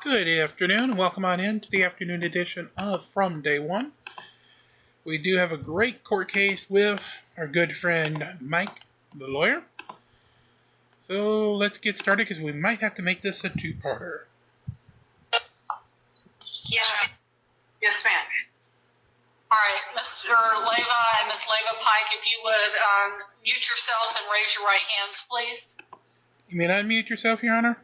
Good afternoon, and welcome on in to the afternoon edition of From Day One. We do have a great court case with our good friend Mike, the lawyer. So let's get started because we might have to make this a two-parter. Yes, ma'am. All right, Mr. Leyva and Ms. Leyva Pike, if you would mute yourselves and raise your right hands, please. You may unmute yourself, Your Honor.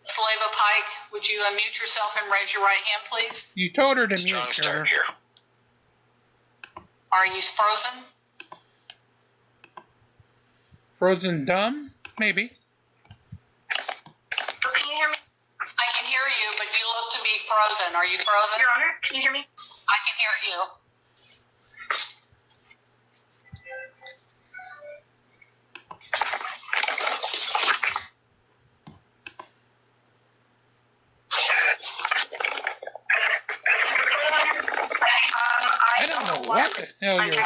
Ms. Leyva Pike, would you unmute yourself and raise your right hand, please? You told her to mute, Strong Your start Honor. here. Are you frozen? Frozen dumb? Maybe. Can you hear me? I can hear you, but you look to be frozen. Are you frozen? Your Honor, can you hear me? I can hear you. I don't know what the hell your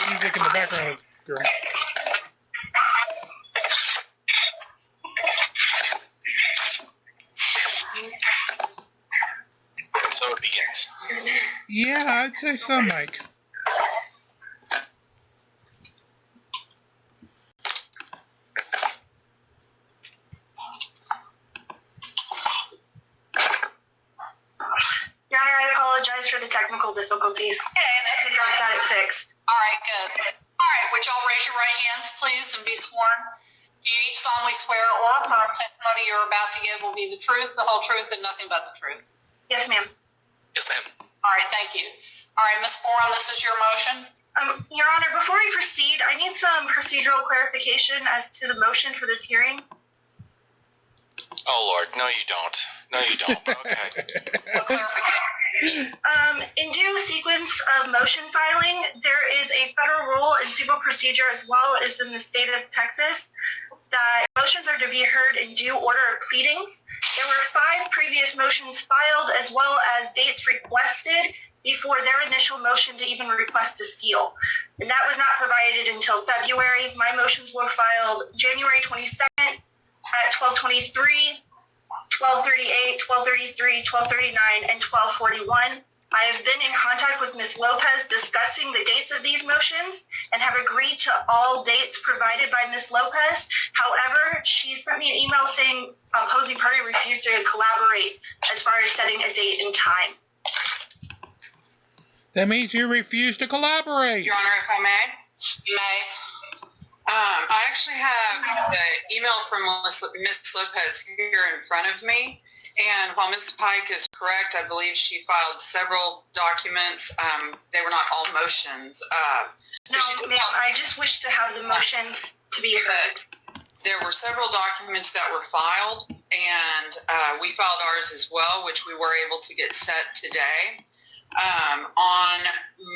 music in the background is, girl. So it begins. Yeah, I'd say so, Mike. Your Honor, I apologize for the technical difficulties. Okay, that's I got it fixed. All right, good. All right, would y'all raise your right hands, please, and be sworn? Do you each solemnly swear or affirm testimony you're about to give will be the truth, the whole truth, and nothing but the truth? Yes, ma'am. Yes, ma'am. All right, thank you. All right, Ms. Forum, this is your motion. Your Honor, before we proceed, I need some procedural clarification as to the motion for this hearing. Oh, Lord. No, you don't. No, you don't. Okay. What clarification? In due sequence of motion filing, there is a federal rule in civil procedure as well as in the state of Texas that motions are to be heard in due order of pleadings. There were 5 previous motions filed as well as dates requested before their initial motion to even request a seal. And that was not provided until February. My motions were filed January 22nd at 12:23, 12:38, 12:33, 12:39, and 12:41. I have been in contact with Ms. Lopez discussing the dates of these motions and have agreed to all dates provided by Ms. Lopez. However, she sent me an email saying opposing party refused to collaborate as far as setting a date and time. That means you refuse to collaborate. Your Honor, if I may, You may. I actually have the email from Ms. Lopez here in front of me, and while Ms. Pike is correct, I believe she filed several documents. They were not all motions. No, ma'am, I just wish to have the motions to be heard. There were several documents that were filed, and we filed ours as well, which we were able to get set today. On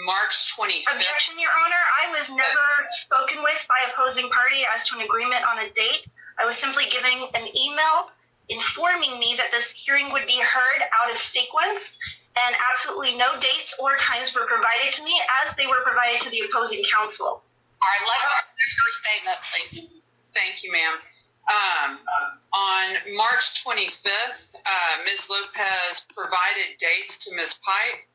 March 25th. Objection, Your Honor. I was never spoken with by opposing party as to an agreement on a date. I was simply giving an email informing me that this hearing would be heard out of sequence, and absolutely no dates or times were provided to me as they were provided to the opposing counsel. All right, let her finish her statement, please. Thank you, ma'am. On March 25th, Ms. Lopez provided dates to Ms. Pike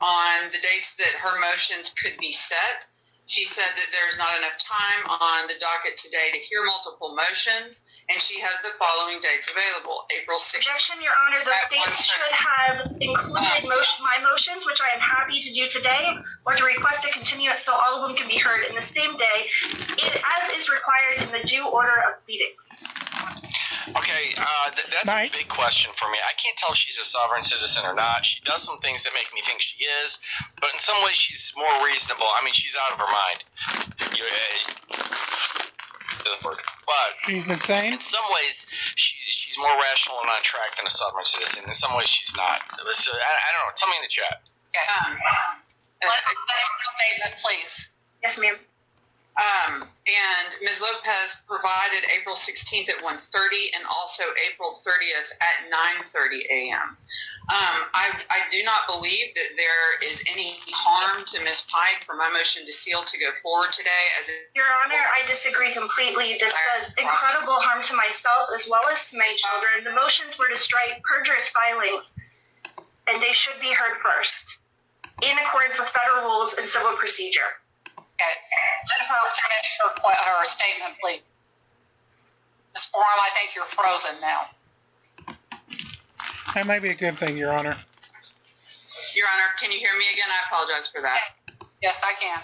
on the dates that her motions could be set. She said that there's not enough time on the docket today to hear multiple motions, and she has the following dates available. April 16th. Objection, Your Honor. Those dates should have included my motions, which I am happy to do today, or to request a continuance so all of them can be heard in the same day, as is required in the due order of pleadings. Okay, that's Mike? a big question for me. I can't tell if she's a sovereign citizen or not. She does some things that make me think she is, but in some ways she's more reasonable. I mean, she's out of her mind. But She's insane. in some ways, she's more rational and on track than a sovereign citizen. In some ways, she's not. So, I don't know. Tell me in the chat. Okay. Let her finish her statement, please. Yes, ma'am. And Ms. Lopez provided April 16th at 1:30 and also April 30th at 9:30 a.m. I do not believe that there is any harm harm to Ms. Pike for my motion to seal to go forward today? Your Honor, I disagree completely. This does incredible harm to myself as well as to my children. The motions were to strike perjurious filings, and they should be heard first, in accordance with federal rules and civil procedure. Okay. Let her finish her statement, please. Ms. Forum, I think you're frozen now. That might be a good thing, Your Honor. Your Honor, can you hear me again? I apologize for that. Yes, I can.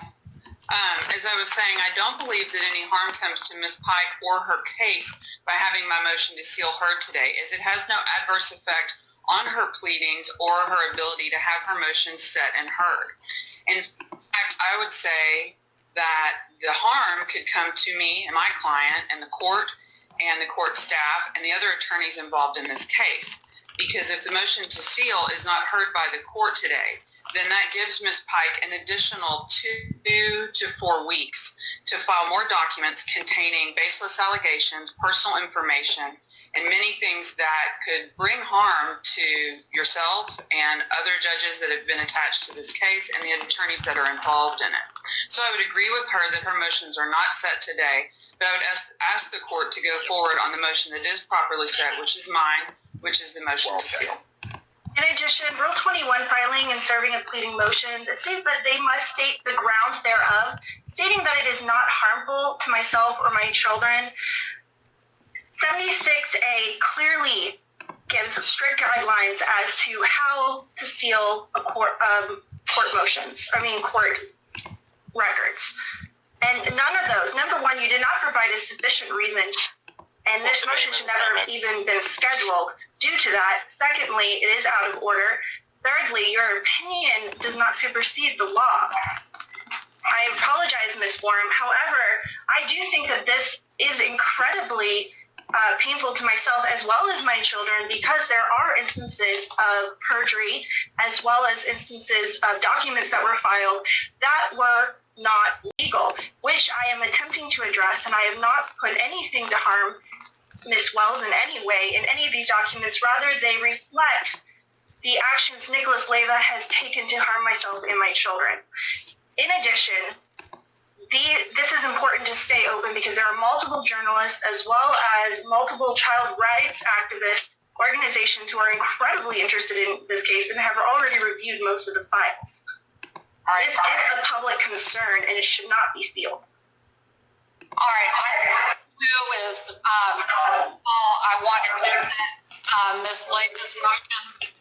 As I was saying, I don't believe that any harm comes to Ms. Pike or her case by having my motion to seal heard today, as it has no adverse effect on her pleadings or her ability to have her motions set and heard. In fact, I would say that the harm could come to me and my client and the court and the court staff and the other attorneys involved in this case. Because if the motion to seal is not heard by the court today, then that gives Ms. Pike an additional 2 to 4 weeks to file more documents containing baseless allegations, personal information, and many things that could bring harm to yourself and other judges that have been attached to this case and the attorneys that are involved in it. So I would agree with her that her motions are not set today, but I would ask the court to go forward on the motion that is properly set, which is mine, which is the motion to seal. In addition, Rule 21 filing and serving of pleading motions, it states that they must state the grounds thereof, stating that it is not harmful to myself or my children. 76A clearly gives strict guidelines as to how to seal a court records. And none of those. Number one, you did not provide a sufficient reason, and this motion should never have even been scheduled due to that. Secondly, it is out of order. Thirdly, your opinion does not supersede the law. I apologize, Ms. Forum. However, I do think that this is incredibly painful to myself as well as my children, because there are instances of perjury as well as instances of documents that were filed that were not legal, which I am attempting to address, and I have not put anything to harm Ms. Wells in any way in any of these documents. Rather, they reflect the actions Nicholas Leyva has taken to harm myself and my children. In addition, this is important to stay open because there are multiple journalists as well as multiple child rights activist organizations who are incredibly interested in this case and have already reviewed most of the files. This is a public concern, and it should not be sealed. All right. What I'll do is I want to present Ms. Leyva's motion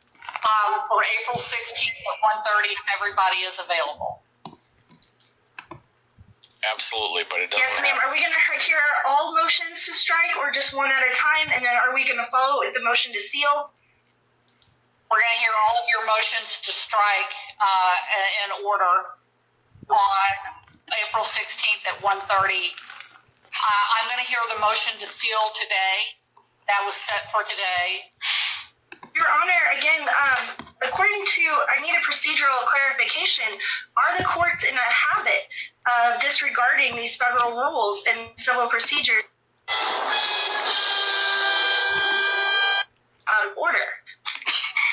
for April 16th at 1:30 if everybody is available. Absolutely, but it doesn't. Yes, ma'am. Are we going to hear all motions to strike or just one at a time? And then are we going to follow with the motion to seal? We're going to hear all of your motions to strike in order on April 16th at 1:30. I'm going to hear the motion to seal today. That was set for today. Your Honor, again, according to, I need a procedural clarification. Are the courts in a habit of disregarding these federal rules and civil procedure out of order?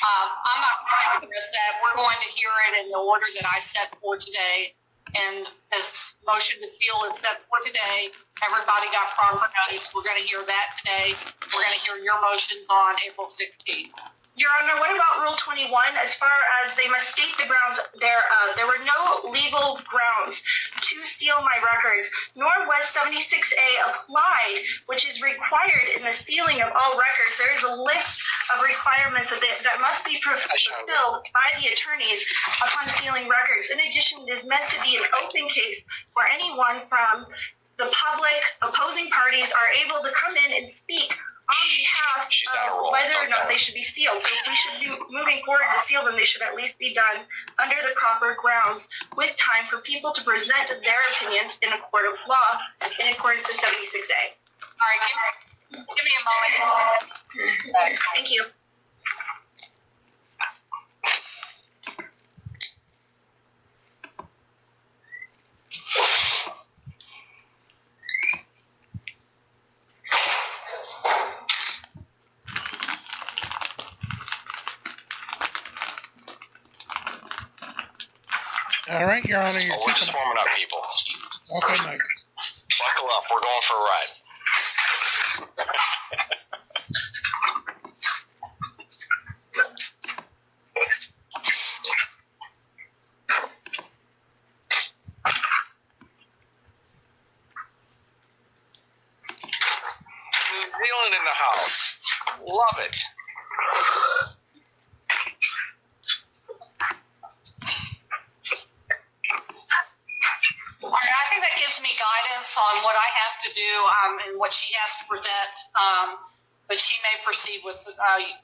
I'm not going to address that. We're going to hear it in the order that I set for today. And this motion to seal is set for today. Everybody got proper notice. We're going to hear that today. We're going to hear your motions on April 16th. Your Honor, what about Rule 21 as far as they must state the grounds thereof? There were no legal grounds to steal my records, nor was 76A applied, which is required in the sealing of all records. There is a list of requirements that must be fulfilled by the attorneys upon sealing records. In addition, it is meant to be an open case where anyone from the public, opposing parties are able to come in and speak on behalf of whether or not they should be sealed. So if we should be moving forward to seal them, they should at least be done under the proper grounds with time for people to present their opinions in a court of law in accordance to 76A. All right, give me a moment. Thank you. All right, Your Honor. Oh, we're just warming up, people. Okay, Mike. Buckle up. We're going for a ride. New Zealand in the house. Love it. All right, I think that gives me guidance on what I have to do and what she has to present. But she may proceed with,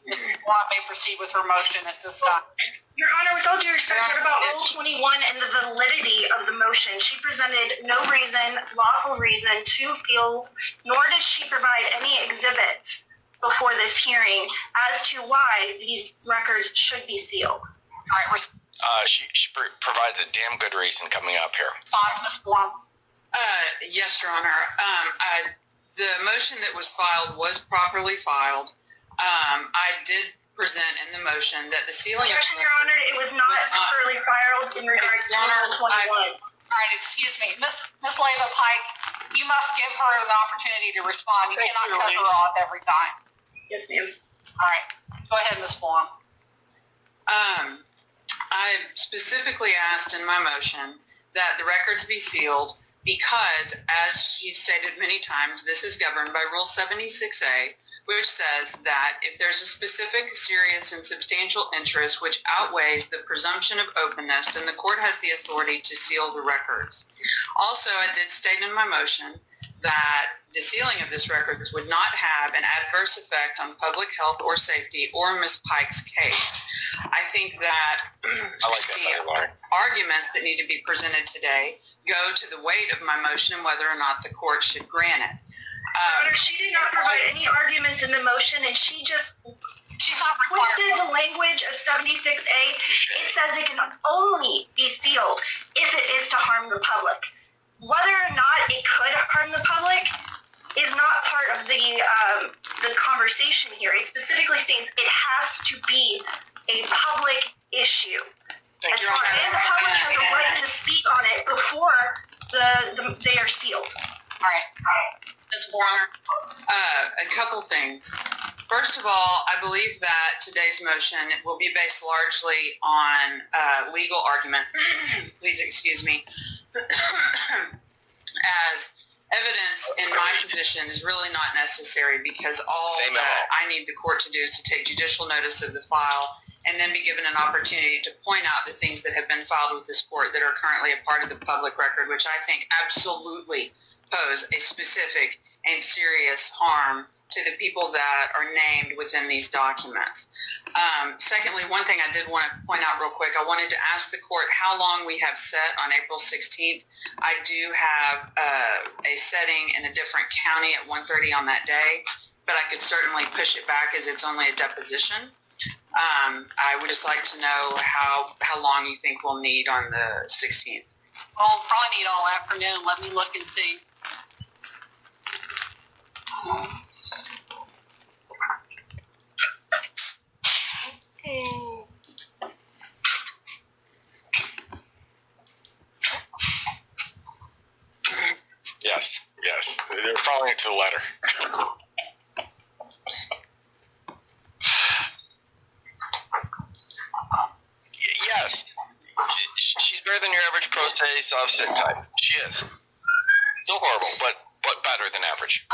Ms. Blunt may proceed with her motion at this time. Your Honor, with all due respect, what about Rule 21 and the validity of the motion? She presented no reason, lawful reason to seal, nor did she provide any exhibits before this hearing as to why these records should be sealed. All right, She provides a damn good reason coming up here. response, Ms. Blunt. Yes, Your Honor. The motion that was filed was properly filed. I did present in the motion that the sealing of Objection, Your Honor, it was not properly filed in regards to Rule 21. All right, excuse me. Ms. Leva Pike, you must give her an opportunity to respond. You Thank cannot you, cut her Elise. off every time. Yes, ma'am. All right, go ahead, Ms. Blunt. I specifically asked in my motion that the records be sealed because, as she stated many times, this is governed by Rule 76A, which says that if there's a specific, serious, and substantial interest which outweighs the presumption of openness, then the court has the authority to seal the records. Also, I did state in my motion that the sealing of this records would not have an adverse effect on public health or safety or Ms. Pike's case. I think that I like that better, Lauren. arguments that need to be presented today go to the weight of my motion and whether or not the court should grant it. Your Honor, she did not provide any arguments in the motion, and she just She's not twisted required. the language of 76A. It says it can only be sealed if it is to harm the public. Whether or not it could harm the public is not part of the conversation here. It specifically states it has to be a public issue. Thank As you, far Your as Honor. the public has a right to speak on it before they are sealed. All right, Ms. Blunt. A couple things. First of all, I believe that today's motion will be based largely on legal argument. Please excuse me. As evidence in my position is really not necessary because all Same at that all. I need the court to do is to take judicial notice of the file and then be given an opportunity to point out the things that have been filed with this court that are currently a part of the public record, which I think absolutely pose a specific and serious harm to the people that are named within these documents. Secondly, one thing I did want to point out real quick, I wanted to ask the court how long we have set on April 16th. I do have a setting in a different county at 1:30 on that day, but I could certainly push it back as it's only a deposition. I would just like to know how long you think we'll need on the 16th. Well, we'll probably need all afternoon. Let me look and see. Yes. They're following it to the letter. Yes. She's better than your average pro se soft sit type. She is. Still horrible, but better than average.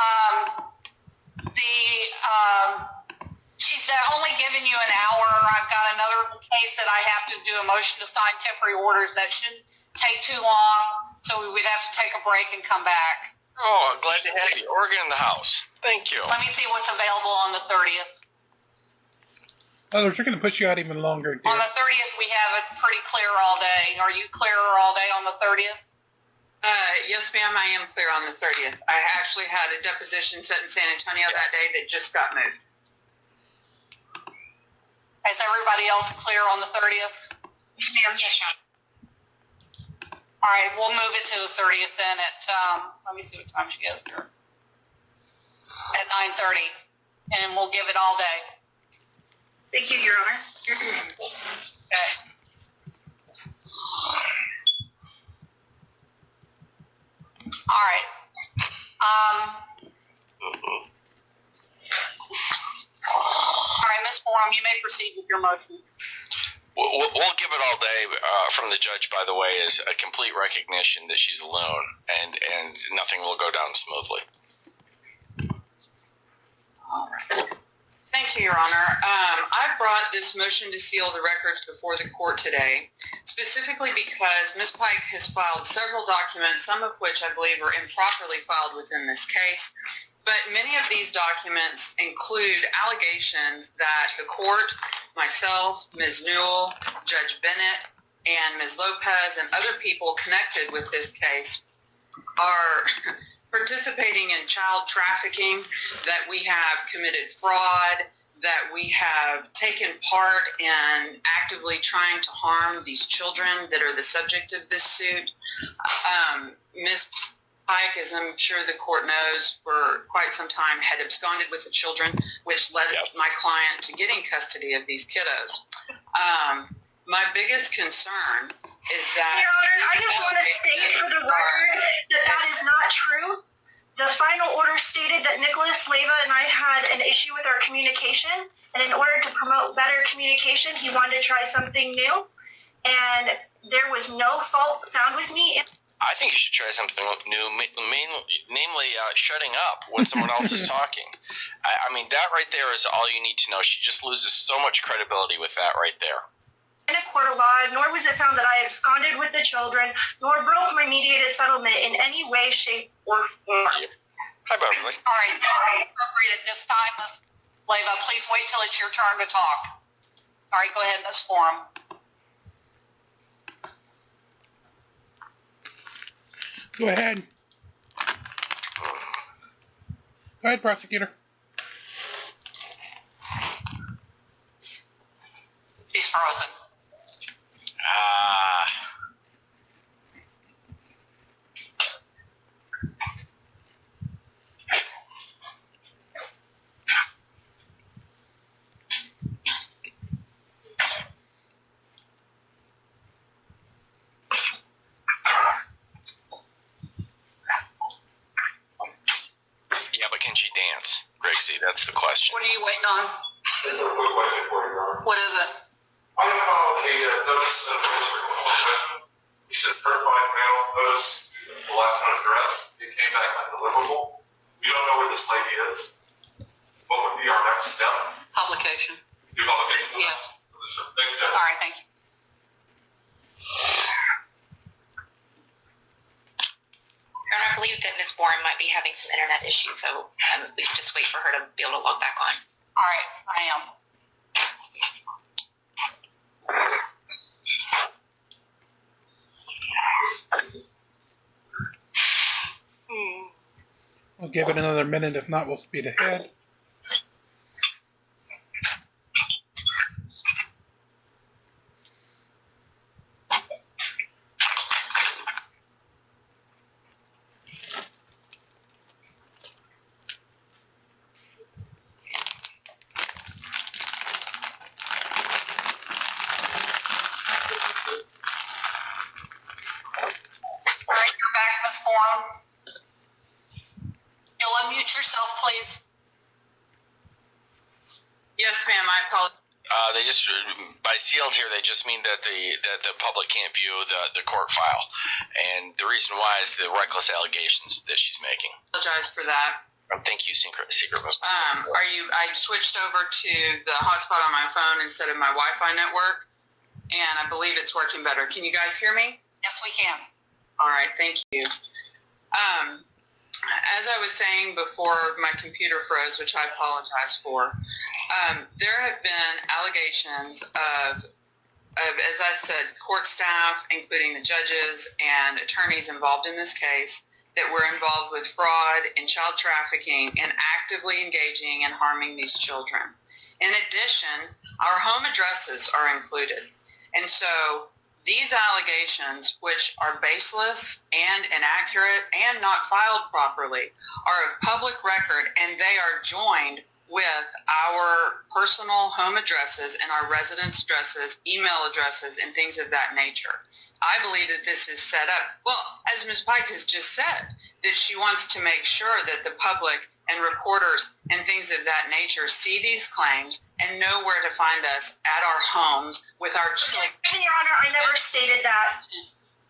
She's only given you an hour. I've got another case that I have to do a motion to sign temporary orders. That shouldn't take too long, so we would have to take a break and come back. Oh, I'm glad to have you. Organ in the house. Thank you. Let me see what's available on the 30th. Oh, they're going to push you out even longer, dear. On the 30th, we have it pretty clear all day. Are you clear all day on the 30th? Yes, ma'am, I am clear on the 30th. I actually had a deposition set in San Antonio that day that just got moved. Is everybody else clear on the 30th? Yes, ma'am. Yes, ma'am. All right, we'll move it to the 30th then at, let me see what time she gets here. At 9:30, and we'll give it all day. Thank you, Your Honor. Okay. All right. All right, Ms. Forum, you may proceed with your motion. We'll give it all day from the judge, by the way, is a complete recognition that she's alone, and nothing will go down smoothly. All right. Thank you, Your Honor. I brought this motion to seal the records before the court today, specifically because Ms. Pike has filed several documents, some of which I believe are improperly filed within this case. But many of these documents include allegations that the court, myself, Ms. Newell, Judge Bennett, and Ms. Lopez, and other people connected with this case are participating in child trafficking, that we have committed fraud, that we have taken part in actively trying to harm these children that are the subject of this suit. Ms. Pike, as I'm sure the court knows, for quite some time had absconded with the children, which led my client to getting custody of these kiddos. My biggest concern is that... Your Honor, I just want to state for the record that that is not true. The final order stated that Nicholas Leyva and I had an issue with our communication, and in order to promote better communication, he wanted to try something new, and there was no fault found with me. I think you should try something new, namely shutting up when someone else is talking. I mean, that right there is all you need to know. She just loses so much credibility with that right there. In a court of law, nor was it found that I absconded with the children, nor broke my mediated settlement in any way, shape, or form. Yep. Hi, Beverly. All right, appropriate at this time, Ms. Leyva. Please wait till it's your turn to talk. All right, go ahead, Ms. Forum. Go ahead. Go ahead, prosecutor. She's frozen. Yeah, but can she dance? Gracie, that's the question. What are you waiting on? There's a quick question for you, Your Honor. What is it? I filed a notice of district court. He said certified mail notice to the last known address. It came back undeliverable. We don't know where this lady is. What would be our next step? Publication. Do publication? Yes. Thank you, Judge. All right, thank you. And I believe that Ms. Bourne might be having some internet issues, so we can just wait for her to be able to log back on. All right, I am. We'll give it another minute. If not, we'll speed ahead. All right, you're back, Ms. Forum. You'll unmute yourself, please. Yes, ma'am, I apologize. They just, by sealed here, they just mean that the public can't view the court file, and the reason why is the reckless allegations that she's making. Apologize for that. Thank you, Secret Ms. I switched over to the hotspot on my phone instead of my Wi-Fi network, and I believe it's working better. Can you guys hear me? Yes, we can. All right, thank you. As I was saying before my computer froze, which I apologize for, there have been allegations of, as I said, court staff, including the judges and attorneys involved in this case, that were involved with fraud and child trafficking and actively engaging and harming these children. In addition, our home addresses are included. And so these allegations, which are baseless and inaccurate and not filed properly, are of public record, and they are joined with our personal home addresses and our residence addresses, email addresses, and things of that nature. I believe that this is set up, well, as Ms. Pike has just said, that she wants to make sure that the public and reporters and things of that nature see these claims and know where to find us at our homes with our children. Your Honor, I never stated that.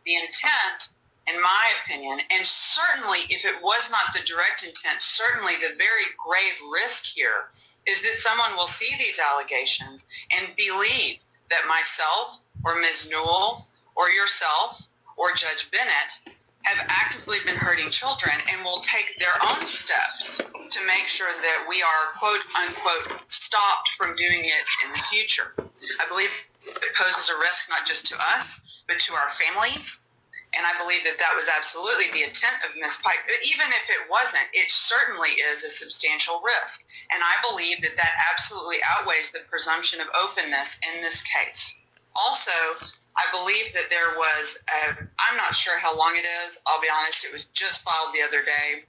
The intent, in my opinion, and certainly if it was not the direct intent, certainly the very grave risk here is that someone will see these allegations and believe that myself or Ms. Newell or yourself or Judge Bennett have actively been hurting children and will take their own steps to make sure that we are, quote unquote, stopped from doing it in the future. I believe it poses a risk not just to us, but to our families. And I believe that that was absolutely the intent of Ms. Pike. But even if it wasn't, it certainly is a substantial risk. And I believe that that absolutely outweighs the presumption of openness in this case. Also, I believe that there was, I'm not sure how long it is, I'll be honest, it was just filed the other day,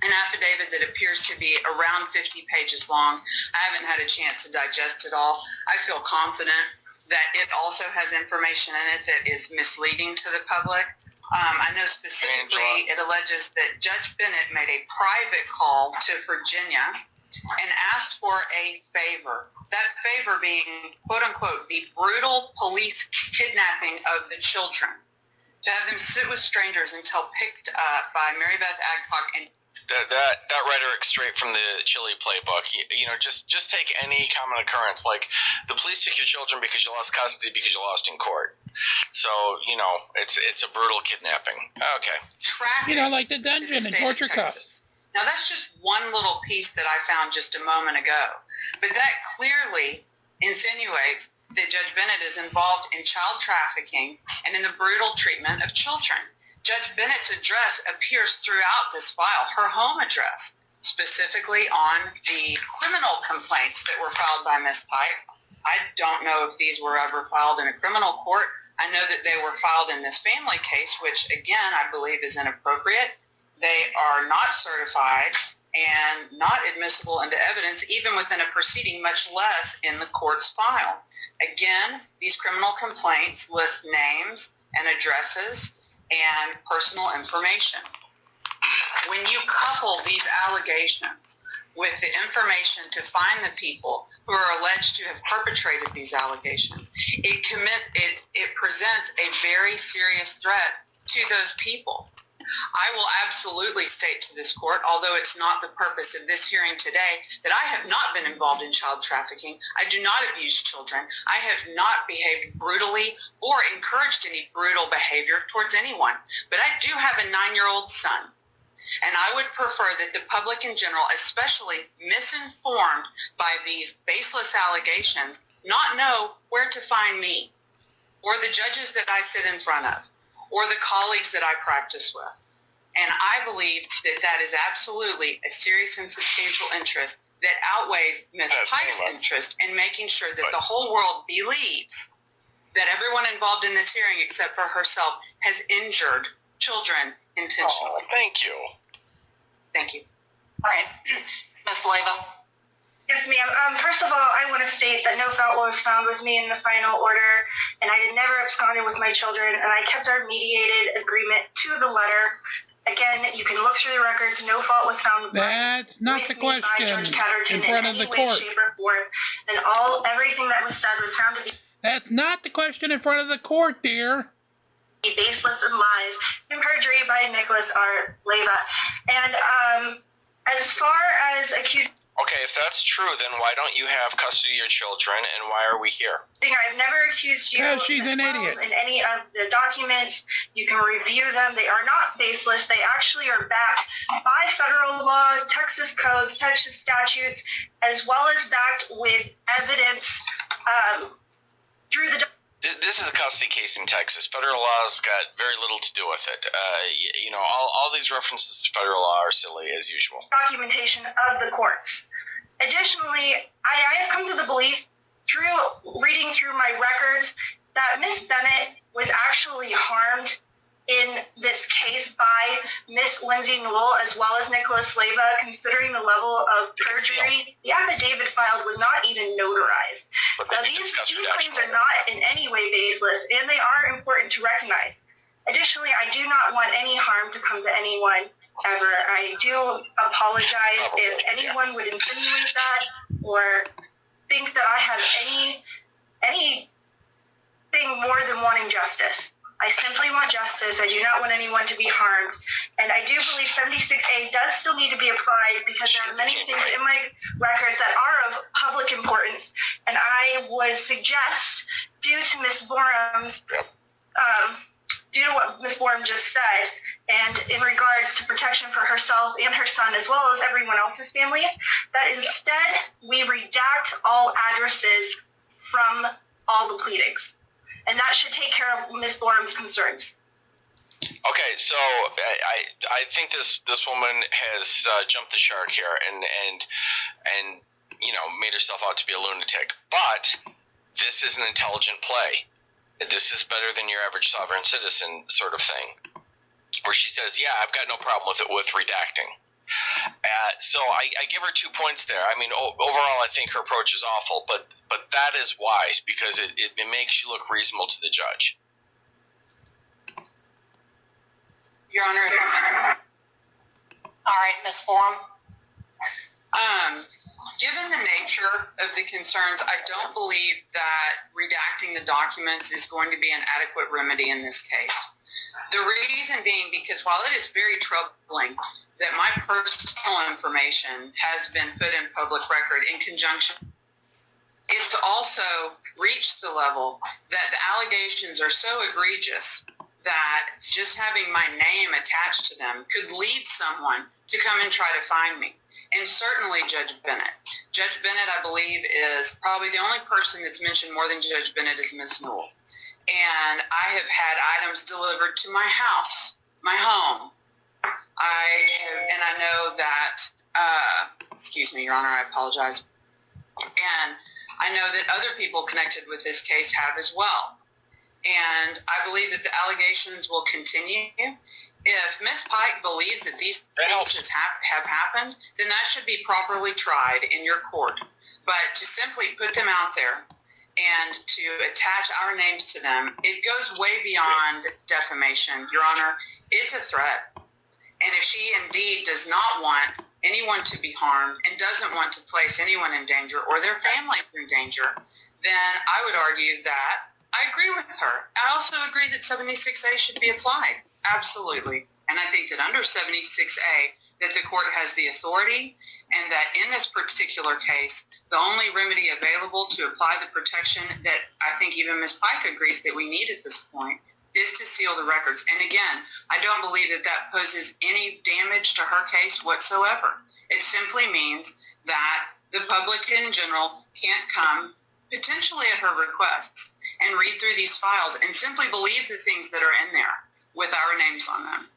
an affidavit that appears to be around 50 pages long. I haven't had a chance to digest it all. I feel confident that it also has information in it that is misleading to the public. I know specifically it alleges that Judge Bennett made a private call to Virginia and asked for a favor. That favor being, quote unquote, the brutal police kidnapping of the children. To have them sit with strangers until picked up by Mary Beth Adcock and that rhetoric straight from the Chile playbook. You know, just take any common occurrence, like the police took your children because you lost custody because you lost in court. So, you know, it's a brutal kidnapping. Okay. Traffic, you know, like the dungeon and torture cuffs. Now, that's just one little piece that I found just a moment ago. But that clearly insinuates that Judge Bennett is involved in child trafficking and in the brutal treatment of children. Judge Bennett's address appears throughout this file, her home address, specifically on the criminal complaints that were filed by Ms. Pike. I don't know if these were ever filed in a criminal court. I know that they were filed in this family case, which, again, I believe is inappropriate. They are not certified and not admissible into evidence, even within a proceeding, much less in the court's file. Again, these criminal complaints list names and addresses and personal information. When you couple these allegations with the information to find the people who are alleged to have perpetrated these allegations, it presents a very serious threat to those people. I will absolutely state to this court, although it's not the purpose of this hearing today, that I have not been involved in child trafficking. I do not abuse children. I have not behaved brutally or encouraged any brutal behavior towards anyone. But I do have a 9-year-old son. And I would prefer that the public in general, especially misinformed by these baseless allegations, not know where to find me or the judges that I sit in front of or the colleagues that I practice with. And I believe that that is absolutely a serious and substantial interest that outweighs Ms. Pike's interest in making sure that the whole world believes that everyone involved in this hearing, except for herself, has injured children intentionally. Oh, thank you. Thank you. All right. Ms. Leyva. Yes, ma'am. First of all, I want to state that no fault was found with me in the final order, and I had never absconded with my children, and I kept our mediated agreement to the letter. Again, you can look through the records. No fault was found. That's not the question in front of the court. Shape, or form, and everything that was said was found to be. That's not the question in front of the court, dear. Baseless and lies and perjury by Nicholas R. Leyva. And as far as accusing. Okay, if that's true, then why don't you have custody of your children, and why are we here? I've never accused you because she's an idiot. In any of the documents. You can review them. They are not baseless. They actually are backed by federal law, Texas codes, Texas statutes, as well as backed with evidence through the. This is a custody case in Texas. Federal law's got very little to do with it. You know, all these references to federal law are silly, as usual. Documentation of the courts. Additionally, I have come to the belief, through reading through my records, that Miss Bennett was actually harmed in this case by Miss Lindsay Newell as well as Nicholas Leyva, considering the level of perjury. The affidavit filed was not even notarized. So these claims are not in any way baseless, and they are important to recognize. Additionally, I do not want any harm to come to anyone ever. I do apologize if anyone would insinuate that or think that I have anything more than wanting justice. I simply want justice. I do not want anyone to be harmed. And I do believe 76A does still need to be applied because there are many things in my records that are of public importance. And I would suggest, due to Ms. Borum's, due to what Ms. Borum just said, and in regards to protection for herself and her son, as well as everyone else's families, that instead we redact all addresses from all the pleadings. And that should take care of Ms. Borum's concerns. Okay, so I think this woman has jumped the shark here and made herself out to be a lunatic. But this is an intelligent play. This is better than your average sovereign citizen sort of thing, where she says, "Yeah, I've got no problem with redacting." So I give her 2 points there. I mean, overall, I think her approach is awful, but that is wise because it makes you look reasonable to the judge. Your Honor. All right, Ms. Borum. Given the nature of the concerns, I don't believe that redacting the documents is going to be an adequate remedy in this case. The reason being because while it is very troubling that my personal information has been put in public record in conjunction, it's also reached the level that the allegations are so egregious that just having my name attached to them could lead someone to come and try to find me. And certainly Judge Bennett. Judge Bennett, I believe, is probably the only person that's mentioned more than Judge Bennett is Ms. Newell. And I have had items delivered to my house, my home. I know that, excuse me, Your Honor, I apologize. And I know that other people connected with this case have as well. And I believe that the allegations will continue. If Ms. Pike believes that these things have happened, then that should be properly tried in your court. But to simply put them out there and to attach our names to them, it goes way beyond defamation. Your Honor, it's a threat. And if she indeed does not want anyone to be harmed and doesn't want to place anyone in danger or their families in danger, then I would argue that I agree with her. I also agree that 76A should be applied. Absolutely. And I think that under 76A, that the court has the authority and that in this particular case, the only remedy available to apply the protection that I think even Ms. Pike agrees that we need at this point is to seal the records. And again, I don't believe that that poses any damage to her case whatsoever. It simply means that the public in general can't come, potentially at her requests, and read through these files and simply believe the things that are in there with our names on them.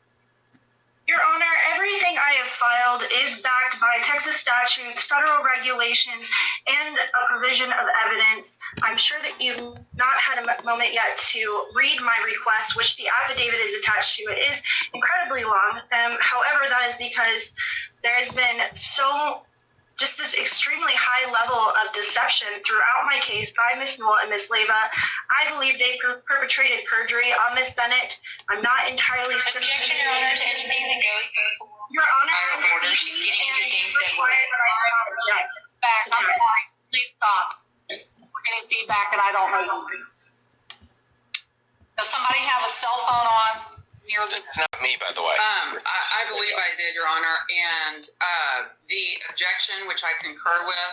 Your Honor, everything I have filed is backed by Texas statutes, federal regulations, and a provision of evidence. I'm sure that you've not had a moment yet to read my request, which the affidavit is attached to. It is incredibly long. However, that is because there has been just this extremely high level of deception throughout my case by Ms. Newell and Ms. Leyva. I believe they perpetrated perjury on Ms. Bennett. I'm not entirely certain. Objection, Your Honor, to anything that goes before. Your Honor, Higher order, she's getting into things that were Back. I'm sorry. Please stop. We're getting feedback and I don't know. Does somebody have a cell phone on near the... It's not me, by the way. I believe I did, Your Honor, and the objection, which I concur with,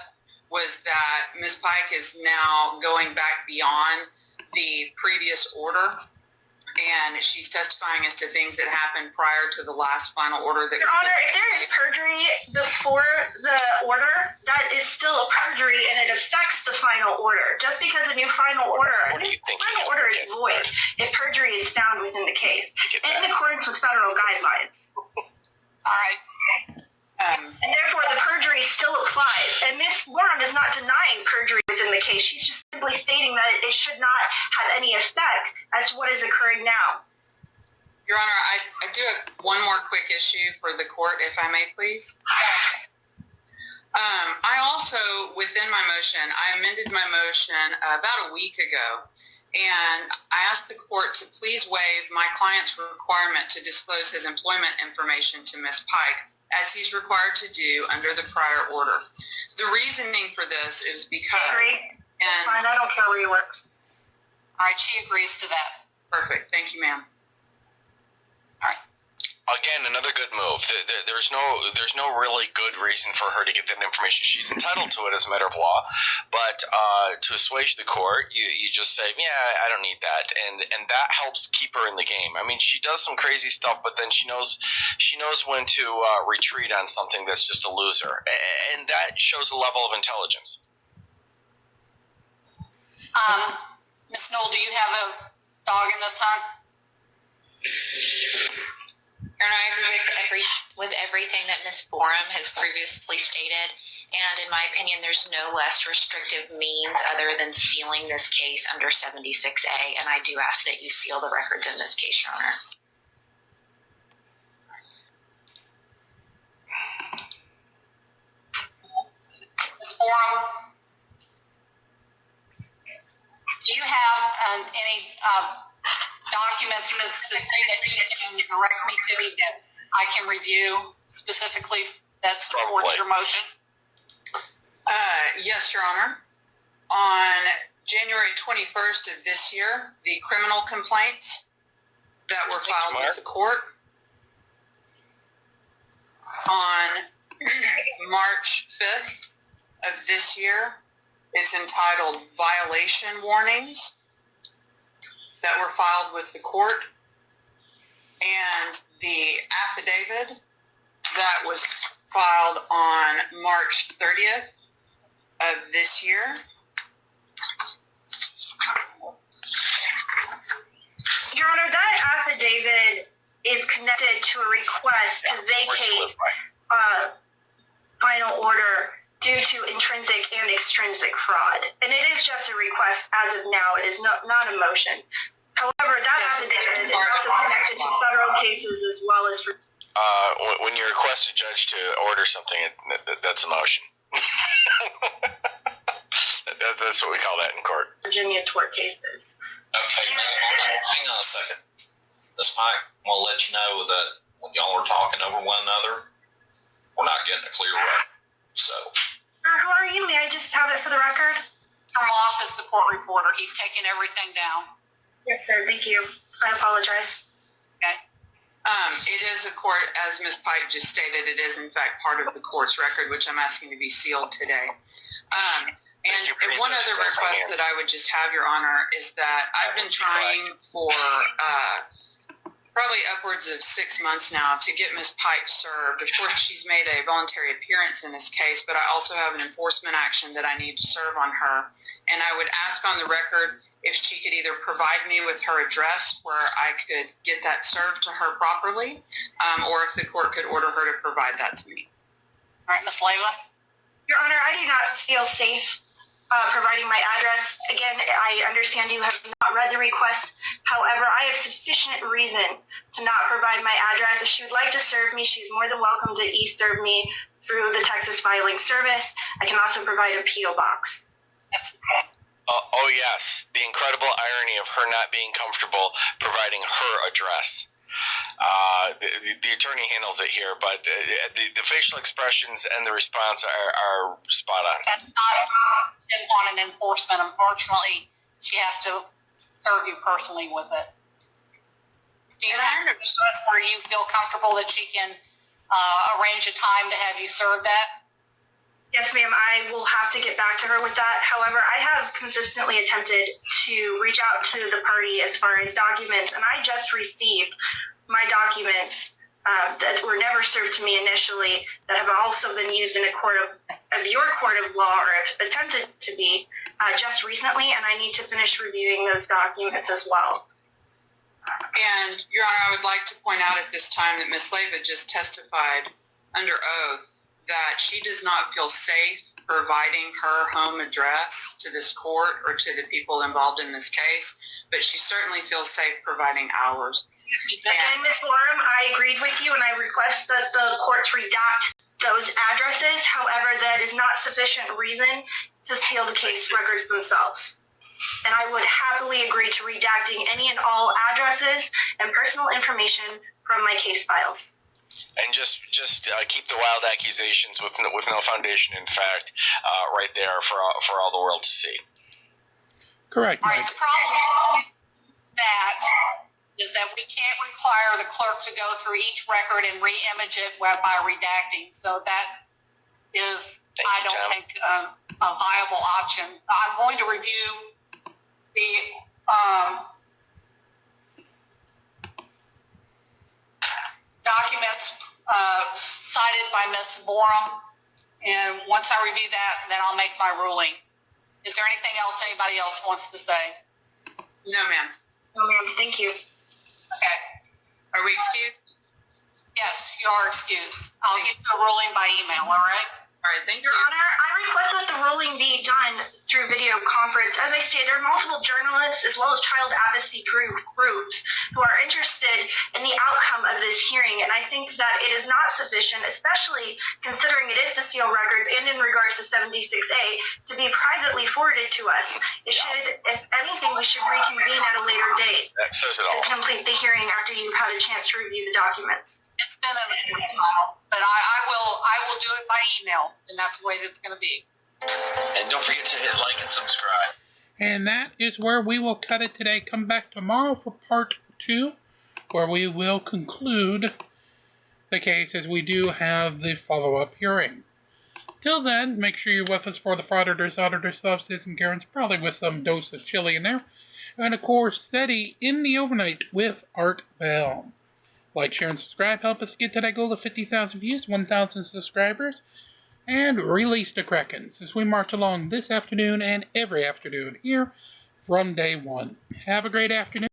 was that Ms. Pike is now going back beyond the previous order, and she's testifying as to things that happened prior to the last final order. Your Honor, if there is perjury before the order, that is still a perjury, and it affects the final order. Just because a new final order, final order is void if perjury is found within the case, in accordance with federal guidelines. All right. And therefore, the perjury still applies. And Ms. Borum is not denying perjury within the case. She's just simply stating that it should not have any effect as to what is occurring now. Your Honor, I do have one more quick issue for the court, if I may, please. I also, within my motion, I amended my motion about a week ago, and I asked the court to please waive my client's requirement to disclose his employment information to Ms. Pike, as he's required to do under the prior order. The reasoning for this is because... Agree. And fine, I don't care where he works. All right, she agrees to that. perfect. Thank you, ma'am. Again, another good move. There's no really good reason for her to get that information. She's entitled to it as a matter of law, but to assuage the court, you just say, yeah, I don't need that, and that helps keep her in the game. I mean, she does some crazy stuff, but then she knows when to retreat on something that's just a loser, and that shows a level of intelligence. Ms. Knoll, do you have a dog in this hunt? And I agree with everything that Ms. Borum has previously stated, and in my opinion, there's no less restrictive means other than sealing this case under 76A, and I do ask that you seal the records in this case, Your Honor. Ms. Borum, do you have any documents that you can direct me to that I can review specifically that supports your motion? Yes, Your Honor. On January 21st of this year, the criminal complaints that were filed with the court. On March 5th of this year, it's entitled Violation Warnings that were filed with the court, and the affidavit that was filed on March 30th of this year. Your Honor, that affidavit is connected to a request to vacate final order due to intrinsic and extrinsic fraud. And it is just a request as of now. It is not a motion. However, that affidavit is also connected to federal cases as well as for... When you request a judge to order something, that's a motion. That's what we call that in court. Virginia tort cases. Okay, hang on a second. Ms. Pike, I want to let you know that when y'all are talking over one another, we're not getting a clear record. So. Sir, who are you? May I just have it for the record? Tom Moss is the court reporter. He's taken everything down. Yes, sir. Thank you. I apologize. Okay. It is a court, as Ms. Pike just stated, it is in fact part of the court's record, which I'm asking to be sealed today. And one other request that I would just have, Your Honor, is that I've been trying for probably upwards of 6 months now to get Ms. Pike served. Of course, she's made a voluntary appearance in this case, but I also have an enforcement action that I need to serve on her. And I would ask on the record if she could either provide me with her address where I could get that served to her properly, or if the court could order her to provide that to me. All right, Ms. Layla? Your Honor, I do not feel safe providing my address. Again, I understand you have not read the request. However, I have sufficient reason to not provide my address. If she would like to serve me, she's more than welcome to e-serve me through the Texas Filing Service. I can also provide a P.O. box. Yes. Oh, yes. The incredible irony of her not being comfortable providing her address. The attorney handles it here, but the facial expressions and the response are spot on. That's not on an enforcement. Unfortunately, she has to serve you personally with it. Do you have an address where you feel comfortable that she can arrange a time to have you served at? Yes, ma'am. I will have to get back to her with that. However, I have consistently attempted to reach out to the party as far as documents, and I just received my documents that were never served to me initially that have also been used in a court of your court of law, or attempted to be, just recently, and I need to finish reviewing those documents as well. And, Your Honor, I would like to point out at this time that Ms. Leyva just testified under oath that she does not feel safe providing her home address to this court or to the people involved in this case, but she certainly feels safe providing ours. And Ms. Borum, I agreed with you, and I request that the courts redact those addresses. However, that is not sufficient reason to seal the case records themselves. And I would happily agree to redacting any and all addresses and personal information from my case files. And just keep the wild accusations with no foundation in fact right there for all the world to see. Correct, All right, Mike. the problem with that is that we can't require the clerk to go through each record and re-image it by redacting. So that is, I don't think, a viable option. I'm going to review the documents cited by Ms. Borum, and once I review that, then I'll make my ruling. Is there anything else anybody else wants to say? No, ma'am. No, ma'am. Thank you. Okay. Are we excused? Yes, you are excused. I'll get the ruling by email, all right? All right, thank you. Your Honor, I request that the ruling be done through video conference. As I stated, there are multiple journalists as well as child advocacy groups who are interested in the outcome of this hearing, and I think that it is not sufficient, especially considering it is to seal records and in regards to 76A, to be privately forwarded to us. It should, if anything, we should reconvene at a later date That says it to all. complete the hearing after you've had a chance to review the documents. It's been a while, but I will do it by email, and that's the way that it's going to be. And don't forget to hit like and subscribe. And that is where we will cut it today. Come back tomorrow for part 2, where we will conclude the case as we do have the follow-up hearing. Till then, make sure you're with us for the frauditors, auditors, subsidies, and Karens, probably with some dose of chili in there. And of course, steady in the overnight with Art Bell. Like, share, and subscribe. Help us get to that goal of 50,000 views, 1,000 subscribers, and release the Krakens as we march along this afternoon and every afternoon here from day one. Have a great afternoon.